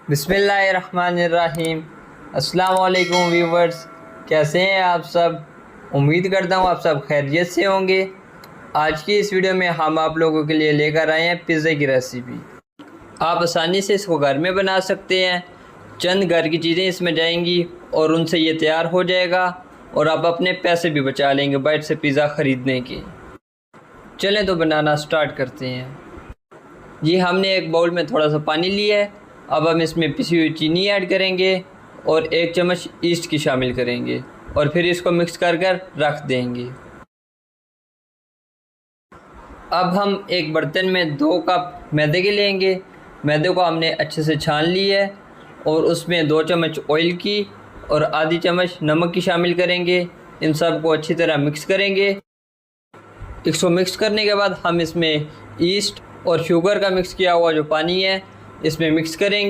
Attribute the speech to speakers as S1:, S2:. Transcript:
S1: बिस्मिल्लाहिर्रहमानिर्रहीम। अस्सलाम वालेकुम व्यूवर्स, कैसे हैं आप सब। उम्मीद करता हूँ आप सब खैरियत से होंगे। आज की इस वीडियो में हम आप लोगों के लिए लेकर आए हैं पिज़्ज़ा की रेसिपी। आप आसानी से इसको घर में बना सकते हैं। चंद घर की चीज़ें इसमें जाएंगी और उनसे ये तैयार हो जाएगा और आप अपने पैसे भी बचा लेंगे बाहर से पिज़्ज़ा ख़रीदने के। चलें तो बनाना स्टार्ट करते हैं। जी, हमने एक बाउल में थोड़ा सा पानी लिया है। अब हम इसमें पिसी हुई चीनी ऐड करेंगे और 1 चम्मच ईस्ट की शामिल करेंगे और फिर इसको मिक्स कर रख देंगे। अब हम एक बर्तन में 2 कप मैदे के लेंगे। मैदे को हमने अच्छे से छान लिया है और उसमें 2 चम्मच ऑयल की और आधी चम्मच नमक की शामिल करेंगे। इन सब को अच्छी तरह मिक्स करेंगे। इसको मिक्स करने के बाद हम इसमें ईस्ट और शुगर का मिक्स किया हुआ जो पानी है इसमें मिक्स करेंगे।